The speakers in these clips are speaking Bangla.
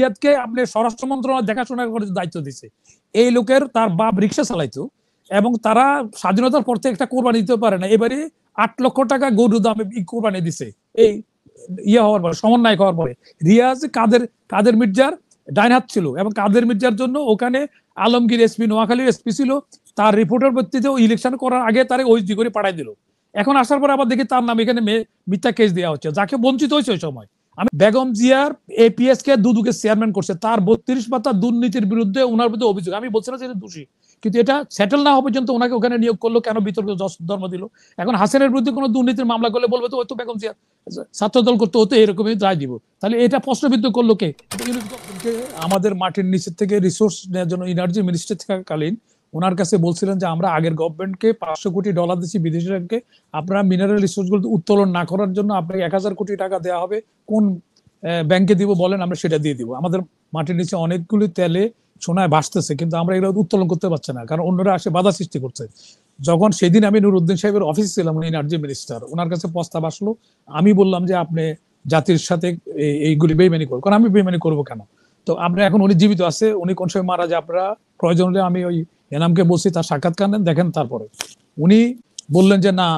রিয়াদকে আপনি স্বরাষ্ট্র মন্ত্রণালয় দেখাশোনা করার দায়িত্ব দিছে। এই লোকের তার বাপ রিক্সা চালাইতো এবং তারা স্বাধীনতার পর থেকে একটা কোরবানি দিতে পারে না, এবারে 8 লক্ষ টাকা গরু দামে কোরবানি দিছে এই ইয়ে হওয়ার পরে, সমন্বয় হওয়ার পরে। রিয়াজ কাদের মির্জার ডাইন হাত ছিল এবং কাদের মির্জার জন্য ওখানে আলমগীর এসপি, নোয়াখালীর এসপি ছিল, তার রিপোর্টের ভিত্তিতে ইলেকশন করার আগে তারে ওইচডি করে পাঠাই দিল। এখন আসার পরে আবার দেখি তার নাম এখানে মিথ্যা কেস দেওয়া হচ্ছে, যাকে বঞ্চিত হয়েছে ওই সময়। আমি বেগম জিয়ার এপিএস কে দুদুকে চেয়ারম্যান করছে, তার 32 পাতা দুর্নীতির বিরুদ্ধে ওনার বিরুদ্ধে অভিযোগ। আমি বলছি না যে দোষী, কিন্তু এটা সেটেল না হওয়া পর্যন্ত ওনাকে ওখানে নিয়োগ করলো কেন, বিতর্ক জন্ম দিল। এখন হাসিনের বিরুদ্ধে কোনো দুর্নীতির মামলা করলে বলবে তো ওই তো বেগম জিয়া ছাত্রদল করতে হতো, এরকমই রায় দিব। তাহলে এটা প্রশ্নবিদ্ধ করলো কে? আমাদের মাটির নিচের থেকে রিসোর্স নেওয়ার জন্য এনার্জি মিনিস্টার থাকাকালীন ওনার কাছে বলছিলেন যে আমরা আগের গভর্নমেন্টকে $500 কোটি দিচ্ছি বিদেশি ব্যাংকে, আপনারা মিনারেল রিসোর্স গুলো উত্তোলন না করার জন্য আপনাকে 1000 কোটি টাকা দেওয়া হবে, কোন ব্যাংকে দিব বলেন, আমরা সেটা দিয়ে দিব। আমাদের মাটির নিচে অনেকগুলি তেলে সোনায় ভাসতেছে, কিন্তু আমরা এগুলো উত্তোলন করতে পারছি না, কারণ অন্যরা আসে বাধা সৃষ্টি করছে। যখন সেদিন আমি নুরুদ্দিন সাহেবের অফিসে ছিলাম, এনার্জি মিনিস্টার, ওনার কাছে প্রস্তাব আসলো, আমি বললাম যে আপনি জাতির সাথে এইগুলি বেইমানি করবো, কারণ আমি বেইমানি করবো কেন? তো আপনি এখন উনি জীবিত আছে, উনি কোন সময় মারা যায়, আপনারা প্রয়োজন হলে আমি ওই এনামকে বলছি তার সাক্ষাৎকার নেন, দেখেন। তারপরে উনি বললেন যে না,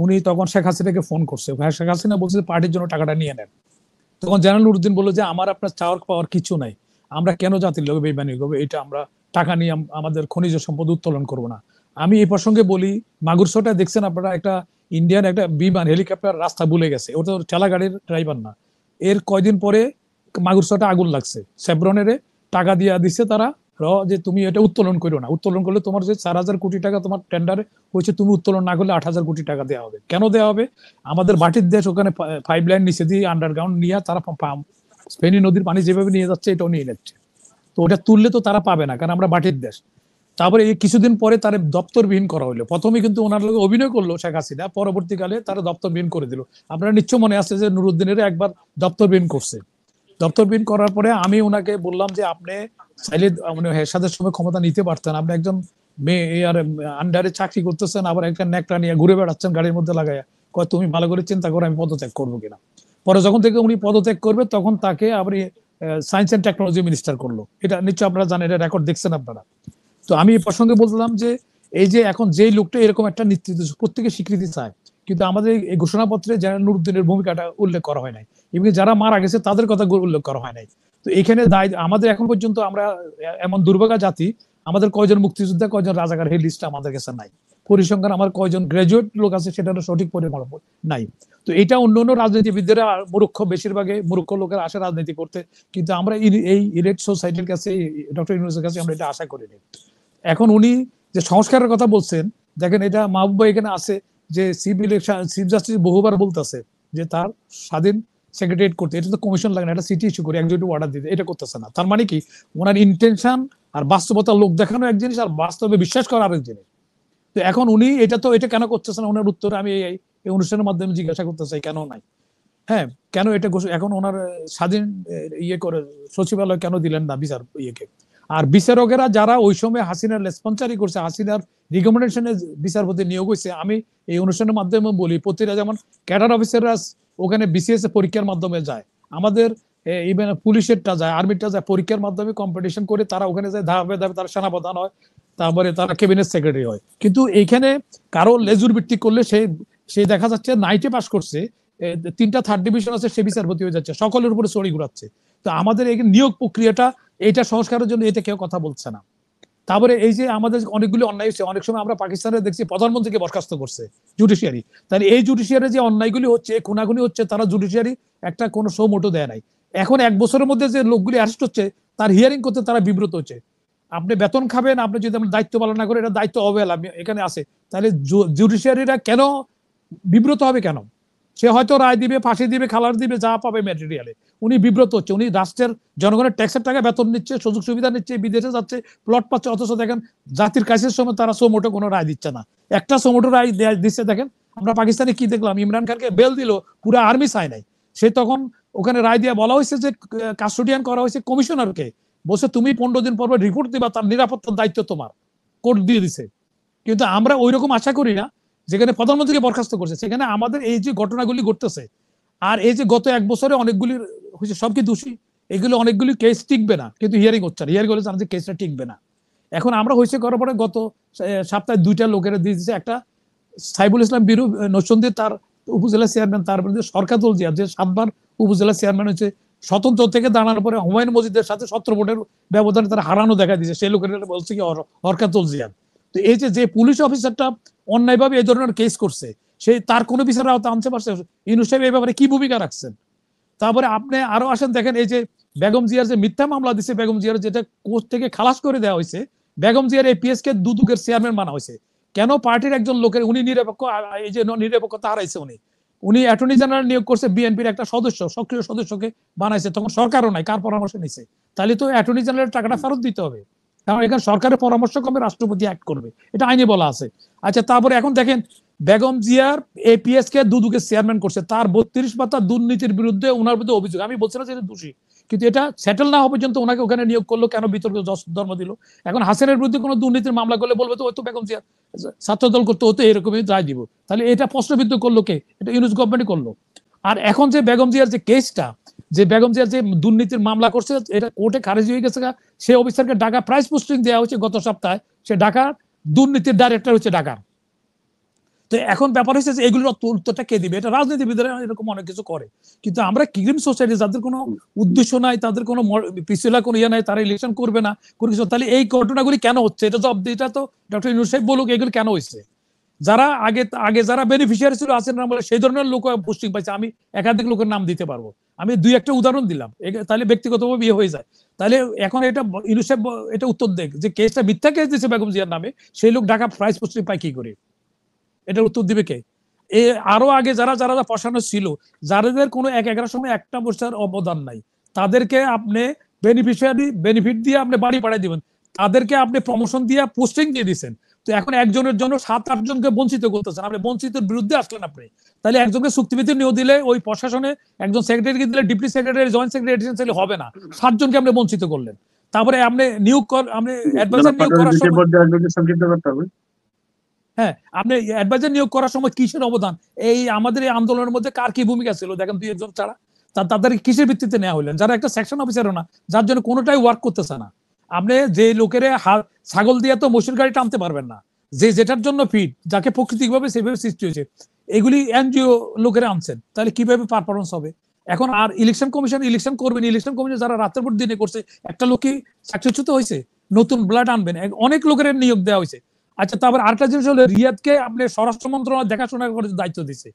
উনি তখন শেখ হাসিনাকে ফোন করছে, ভাই শেখ হাসিনা বলছে পার্টির জন্য টাকাটা নিয়ে নেন। তখন জেনারেল নুরুদ্দিন বললো যে আমার আপনার চাওয়ার পাওয়ার কিছু নাই, আমরা কেন জাতির লোক বেইমানি করবো, এটা আমরা টাকা নিয়ে আমাদের খনিজ সম্পদ উত্তোলন করবো না। আমি এই প্রসঙ্গে বলি, মাগুরসোটা দেখছেন আপনারা, একটা ইন্ডিয়ান একটা বিমান হেলিকপ্টার রাস্তা ভুলে গেছে, ওটা ঠেলা গাড়ির ড্রাইভার না। এর কয়দিন পরে মাগুরসোটা আগুন লাগছে, সেব্রনের টাকা দিয়ে দিচ্ছে তারা যে তুমি এটা উত্তোলন করো না, উত্তোলন করলে তোমার যে 4000 কোটি টাকা তোমার টেন্ডারে হয়েছে, তুমি উত্তোলন না করলে 8000 কোটি টাকা দেওয়া হবে। কেন দেওয়া হবে? আমাদের বাটির দেশ, ওখানে পাইপ লাইন নিচে দিয়ে আন্ডারগ্রাউন্ড নিয়ে তারা ফেনী নদীর পানি যেভাবে নিয়ে যাচ্ছে এটাও নিয়ে যাচ্ছে, তো ওটা তুললে তো তারা পাবে না, কারণ আমরা বাটির দেশ। তারপরে এই কিছুদিন পরে তার দপ্তরবিহীন করা হলো। প্রথমে কিন্তু ওনার লোক অভিনয় করলো শেখ হাসিনা, পরবর্তীকালে তারা দপ্তরবিহীন করে দিল। আপনারা নিশ্চয় মনে আছে যে নুরুদ্দিনের একবার দপ্তরবিহীন করছে। দপ্তরবিহীন করার পরে আমি ওনাকে বললাম যে আপনি চাইলে হেরশাদের সময় ক্ষমতা নিতে পারতেন, আপনি একজন মেয়ে আর আন্ডারে চাকরি করতেছেন, আবার একটা নেকটা নিয়ে ঘুরে বেড়াচ্ছেন গাড়ির মধ্যে লাগাইয়া, কয় তুমি ভালো করে চিন্তা করো আমি পদত্যাগ করবো কিনা। পরে যখন থেকে উনি পদত্যাগ করবে তখন তাকে আবার সায়েন্স এন্ড টেকনোলজি মিনিস্টার করলো। এটা নিশ্চয় আপনারা জানেন, এটা রেকর্ড দেখছেন আপনারা। তো আমি এই প্রসঙ্গে বললাম যে এই যে এখন যেই লোকটা এরকম একটা নেতৃত্ব প্রত্যেকে স্বীকৃতি চায়, কিন্তু আমাদের এই ঘোষণাপত্রে জেনারেল নুরুদ্দিনের ভূমিকাটা উল্লেখ করা হয় নাই, এবং যারা মারা গেছে তাদের কথা উল্লেখ করা হয় নাই। তো এখানে আমাদের এখন পর্যন্ত আমরা এমন দুর্ভাগা জাতি, আমাদের কয়জন মুক্তিযোদ্ধা কয়জন রাজাকার এই লিস্ট আমাদের কাছে নাই। পরিসংখ্যান আমার কয়জন গ্রাজুয়েট লোক আছে সেটা সঠিক পরিমাণ নাই। তো এটা অন্য অন্য রাজনীতিবিদরা মূর্খ, বেশিরভাগে মূর্খ লোকের আসে রাজনীতি করতে, কিন্তু আমরা এই ইলেক্ট সোসাইটির কাছে, ডক্টর ইউনূসের কাছে আমরা এটা আশা করিনি। এখন উনি যে সংস্কারের কথা বলছেন, দেখেন এটা মাহবুব এখানে আছে যে চিফ জাস্টিস বহুবার বলতেছে যে তার স্বাধীন সেক্রেটারিয়েট করতে, এটা তো কমিশন লাগে না, এটা সিটি ইস্যু করে এক্সিকিউটিভ অর্ডার দিতে, এটা করতেছে না। তার মানে কি ওনার ইন্টেনশন আর বাস্তবতা লোক দেখানো এক জিনিস, আর বাস্তবে বিশ্বাস করা আরেক জিনিস। তো এখন উনি এটা কেন করতেছেন, ওনার উত্তরে আমি এই অনুষ্ঠানের মাধ্যমে জিজ্ঞাসা করতে চাই কেন নাই। হ্যাঁ, কেন এটা এখন ওনার স্বাধীন করে সচিবালয় কেন দিলেন না বিচার ইয়েকে? আর বিচারকেরা যারা ওই সময় হাসিনার রেসপন্সারি করছে, হাসিনার রিকমেন্ডেশনে বিচারপতি নিয়োগ হয়েছে, আমি এই অনুষ্ঠানের মাধ্যমে বলি প্রতিটা যেমন ক্যাডার অফিসাররা ওখানে বিসিএস পরীক্ষার মাধ্যমে যায়, আমাদের ইভেন পুলিশেরটা যায়, আর্মিটা যায়, পরীক্ষার মাধ্যমে কম্পিটিশন করে তারা ওখানে যায়, ধাপে ধাপে তারা সেনাপ্রধান হয়, তারপরে তারা ক্যাবিনেট সেক্রেটারি হয়। কিন্তু এইখানে কারো লেজুর ভিত্তিক করলে সে দেখা যাচ্ছে নাইটে পাস করছে, 3টা থার্ড ডিভিশন আছে, সে বিচারপতি হয়ে যাচ্ছে, সকলের উপরে চড়ি ঘুরাচ্ছে। তো আমাদের এই নিয়োগ প্রক্রিয়াটা, এইটা সংস্কারের জন্য এটা কেউ কথা বলছে না। তারপরে এই যে আমাদের অনেকগুলি অন্যায় হচ্ছে, অনেক সময় আমরা পাকিস্তানে দেখছি প্রধানমন্ত্রীকে বরখাস্ত করছে জুডিশিয়ারি। তাহলে এই জুডিশিয়ারি যে অন্যায়গুলি হচ্ছে, খুনাখুনি হচ্ছে, তারা জুডিশিয়ারি একটা কোনো শো মোটো দেয় নাই। এখন 1 বছরের মধ্যে যে লোকগুলি অ্যারেস্ট হচ্ছে তার হিয়ারিং করতে তারা বিব্রত হচ্ছে। আপনি বেতন খাবেন, আপনি যদি আমরা দায়িত্ব পালন না করে, এটা দায়িত্ব অবহেলা এখানে আছে, তাহলে জুডিশিয়ারিরা কেন বিব্রত হবে কেন? সে হয়তো রায় দিবে, ফাঁসি দিবে, খালার দিবে, যা পাবে ম্যাটেরিয়ালে। উনি বিব্রত হচ্ছে, উনি রাষ্ট্রের জনগণের ট্যাক্সের টাকা বেতন নিচ্ছে, সুযোগ সুবিধা নিচ্ছে, বিদেশে যাচ্ছে, প্লট পাচ্ছে, অথচ দেখেন জাতির কাছের সময় তারা সোমোটো কোনো রায় দিচ্ছে না। একটা সোমোটো রায় দিচ্ছে, দেখেন আমরা পাকিস্তানে কি দেখলাম, ইমরান খানকে বেল দিল, পুরো আর্মি চায় নাই। সে তখন ওখানে রায় দিয়ে বলা হয়েছে যে কাস্টোডিয়ান করা হয়েছে কমিশনারকে, বলছে তুমি 15 দিন পর রিপোর্ট দিবা, তার নিরাপত্তার দায়িত্ব তোমার, কোর্ট দিয়ে দিছে। কিন্তু আমরা ওই রকম আশা করি না, যেখানে প্রধানমন্ত্রীকে বরখাস্ত করছে, সেখানে আমাদের এই যে ঘটনাগুলি ঘটতেছে, আর এই যে গত 1 বছরে অনেকগুলি হয়েছে, সব কি দোষী? এগুলো অনেকগুলি কেস টিকবে না, কিন্তু হিয়ারিং হচ্ছে না, হিয়ারিং হলে জানা যে কেসটা টিকবে না। এখন আমরা হয়েছে করার পরে গত সপ্তাহে 2টা লোকের দিয়ে দিচ্ছে, একটা সাইবুল ইসলাম বিরু নরসিংদী, তার উপজেলা চেয়ারম্যান, তার বিরুদ্ধে সরকার জিয়া যে 7বার উপজেলা চেয়ারম্যান হচ্ছে, স্বতন্ত্র থেকে দাঁড়ানোর পরে হুমায়ুন মজিদের সাথে 17 ভোটের ব্যবধানে তারা হারানো দেখা দিয়েছে, সেই লোকের বলছে কি হরকাতুল জিয়াদ। তো এই যে পুলিশ অফিসারটা অন্যায়ভাবে এই ধরনের কেস করছে, সেই তার কোনো বিচারের আওতা আনতে পারছে? ইউনূস সাহেব এই ব্যাপারে কি ভূমিকা রাখছেন? তারপরে আপনি আরো আসেন, দেখেন এই যে বেগম জিয়ার যে মিথ্যা মামলা দিচ্ছে, বেগম জিয়ার যেটা কোর্ট থেকে খালাস করে দেওয়া হয়েছে, বেগম জিয়ার এপিএস কে দুদকের চেয়ারম্যান বানা হয়েছে কেন? পার্টির একজন লোকের, উনি নিরপেক্ষ, এই যে নিরপেক্ষতা হারাইছে উনি অ্যাটর্নি জেনারেল নিয়োগ করছে, বিএনপির একটা সদস্য, সক্রিয় সদস্যকে বানাইছে, তখন সরকারও নাই, কার পরামর্শ নিছে? তাহলে তো অ্যাটর্নি জেনারেল টাকাটা ফেরত দিতে হবে, কারণ এখানে সরকারের পরামর্শ কমে রাষ্ট্রপতি অ্যাক্ট করবে, এটা আইনে বলা আছে। আচ্ছা, তারপরে এখন দেখেন বেগম জিয়ার এপিএস কে দুদকের চেয়ারম্যান করছে, তার 32 পাতা দুর্নীতির বিরুদ্ধে ওনার বিরুদ্ধে অভিযোগ। আমি বলছি না যে দোষী, কিন্তু এটা সেটেল না হওয়া পর্যন্ত ওনাকে ওখানে নিয়োগ করলো কেন? বিতর্ক জন্ম দিল। এখন হাসিনের বিরুদ্ধে কোনো দুর্নীতির মামলা করলে বলবে তো ওই তো বেগম জিয়া ছাত্রদল করতে হতো, এরকমই রায় দিব। তাহলে এটা প্রশ্নবিদ্ধ করলো কে? এটা ইউনূস গভর্নমেন্টই করলো। আর এখন যে বেগম জিয়ার যে কেসটা, যে বেগম জিয়ার যে দুর্নীতির মামলা করছে, এটা কোর্টে খারিজ হয়ে গেছে, সে অফিসারকে ঢাকা প্রাইস পোস্টিং দেওয়া হয়েছে গত সপ্তাহে, সে ঢাকা দুর্নীতির ডাইরেক্টর হচ্ছে ঢাকা। তো এখন ব্যাপার হচ্ছে যে এগুলোর উত্তরটা কে দিবে? এটা রাজনীতিবিদরা এরকম অনেক কিছু করে, কিন্তু আমরা ক্রিম সোসাইটি, যাদের কোনো উদ্দেশ্য নাই, তাদের কোনো পিছলা কোনো ইয়ে নাই, তারা ইলেকশন করবে না কোনো কিছু, তাহলে এই ঘটনাগুলি কেন হচ্ছে? এটা জবাব দিটা তো ডক্টর ইউনূস সাহেব বলুক, এগুলো কেন হয়েছে। যারা আগে যারা বেনিফিশিয়ারি ছিল আছেন না বলে, সেই ধরনের লোক পোস্টিং পাইছে, আমি একাধিক লোকের নাম দিতে পারবো, আমি 2-1টা উদাহরণ দিলাম, তাহলে ব্যক্তিগতভাবে বিয়ে হয়ে যায়। তাহলে এখন এটা ইউনূস সাহেব এটা উত্তর দেখ, যে কেসটা মিথ্যা কেস দিয়েছে বেগম জিয়ার নামে, সেই লোক ঢাকা প্রাইস পোস্টিং পায় কি করে? এটার উত্তর দিবে কে? আরো আগে যারা যারা ফসানো ছিল, যাদের কোনো 1/11 সময় একটা বছর অবদান নাই, তাদেরকে আপনি বেনিফিট দিয়ে আপনি বাড়ি পাঠিয়ে দিবেন, তাদেরকে আপনি প্রমোশন দিয়ে পোস্টিং দিয়ে দিচ্ছেন। তো এখন একজনের জন্য 7-8 জনকে বঞ্চিত করতেছেন, আপনি বঞ্চিতের বিরুদ্ধে আসলেন আপনি। তাহলে একজনকে চুক্তিভিত্তিক নিয়োগ দিলে, ওই প্রশাসনে একজন সেক্রেটারিকে দিলে, ডিপ্টি সেক্রেটারি, জয়েন্ট সেক্রেটারি হবে না, 7 জনকে আপনি বঞ্চিত করলেন। তারপরে আপনি আপনি অ্যাডভাইজার নিয়োগ করার সময়, হ্যাঁ, আপনি অ্যাডভাইজার নিয়োগ করার সময় কিসের অবদান? এই আমাদের এই আন্দোলনের মধ্যে কার কি ভূমিকা ছিল দেখেন, 2-1 জন ছাড়া তাদের কিসের ভিত্তিতে নেওয়া হলেন? যারা একটা সেকশন অফিসারও না, যার জন্য কোনোটাই ওয়ার্ক করতেছে না। আপনি যে লোকের ছাগল দিয়ে তো মসুর গাড়ি টানতে পারবেন না, যে যেটার জন্য ফিট, যাকে প্রাকৃতিকভাবে সেভাবে সৃষ্টি হয়েছে, এগুলি এনজিও লোকেরা আনছেন, তাহলে কিভাবে পারফরমেন্স হবে? এখন আর ইলেকশন কমিশন ইলেকশন করবেন, ইলেকশন কমিশন যারা রাতের পর দিনে করছে, একটা লোক কি সাকসেসফুল হয়েছে? নতুন ব্লাড আনবেন, অনেক লোকের নিয়োগ দেওয়া হয়েছে। আচ্ছা, তারপর আরেকটা জিনিস হলো, রিয়াদকে আপনি স্বরাষ্ট্র মন্ত্রণালয় দেখাশোনা করার দায়িত্ব দিচ্ছে।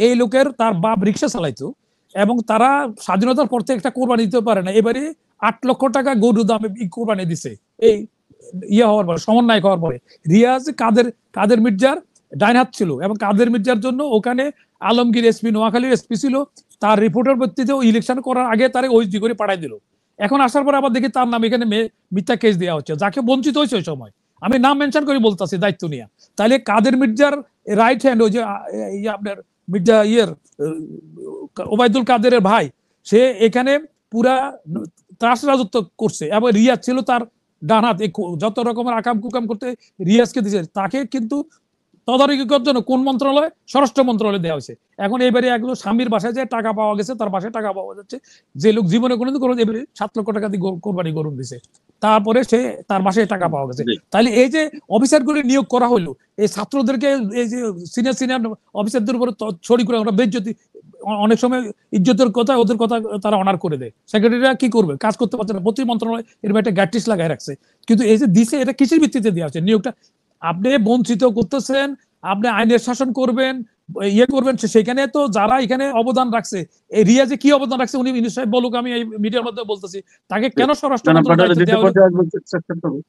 এই লোকের তার বাপ রিক্সা চালাইতো, এবং তারা স্বাধীনতার পর থেকে একটা কোরবানি দিতে পারে না, এবারে 8 লক্ষ টাকা গরু দামে কোরবানি দিছে এই ইয়ে হওয়ার পরে, সমন্বয় হওয়ার পরে। রিয়াজ কাদের মির্জার ডাইন হাত ছিল, এবং কাদের মির্জার জন্য ওখানে আলমগীর এসপি, নোয়াখালীর এসপি ছিল, তার রিপোর্টের ভিত্তিতে ইলেকশন করার আগে তারে ওইচডি করে পাঠাই দিল। এখন আসার পর আবার দেখি তার নাম এখানে মিথ্যা কেস দেওয়া হচ্ছে, যাকে বঞ্চিত হয়েছে ওই সময়, আমি নাম মেনশন করে বলতেছি দায়িত্ব নিয়ে। তাহলে কাদের মির্জার রাইট হ্যান্ড, ওই যে আপনার মির্জা ওবায়দুল কাদেরের ভাই, সে এখানে পুরা ত্রাস রাজত্ব করছে, এবং রিয়াজ ছিল তার ডান হাত, যত রকমের আকাম কুকাম করতে রিয়াজকে দিয়েছে। তাকে কিন্তু তদারকি করার জন্য কোন মন্ত্রণালয়? স্বরাষ্ট্র মন্ত্রণালয় দেওয়া হয়েছে। এখন এবারে একজন স্বামীর বাসায় যে টাকা পাওয়া গেছে, তার বাসায় টাকা পাওয়া যাচ্ছে, যে লোক জীবনে কোনোদিন কোনো, এবারে 7 লক্ষ টাকা দিয়ে কোরবানি গরু দিছে, তারপরে সে তার বাসায় টাকা পাওয়া গেছে। তাহলে এই যে অফিসারগুলি নিয়োগ করা হলো, এই ছাত্রদেরকে, এই যে সিনিয়র অফিসারদের উপরে ছড়ি করে ওরা বেজ্জতি, অনেক সময় ইজ্জতের কথা, ওদের কথা তারা অনার করে দেয়। সেক্রেটারিরা কি করবে? কাজ করতে পারছে না, প্রতি মন্ত্রণালয় এরকম একটা গ্যাটিস লাগাই রাখছে। কিন্তু এই যে দিছে, এটা কিসের ভিত্তিতে দেওয়া হচ্ছে নিয়োগটা? আপনি বঞ্চিত করতেছেন, আপনি আইনের শাসন করবেন, ইয়ে করবেন, সেখানে তো যারা এখানে অবদান রাখছে, এই রিয়াজে কি অবদান রাখছে উনি ইউনূস সাহেব বলুক, আমি এই মিডিয়ার মধ্যে বলতেছি, তাকে কেন স্বরাষ্ট্র মন্ত্রণালয় দেওয়া হলো?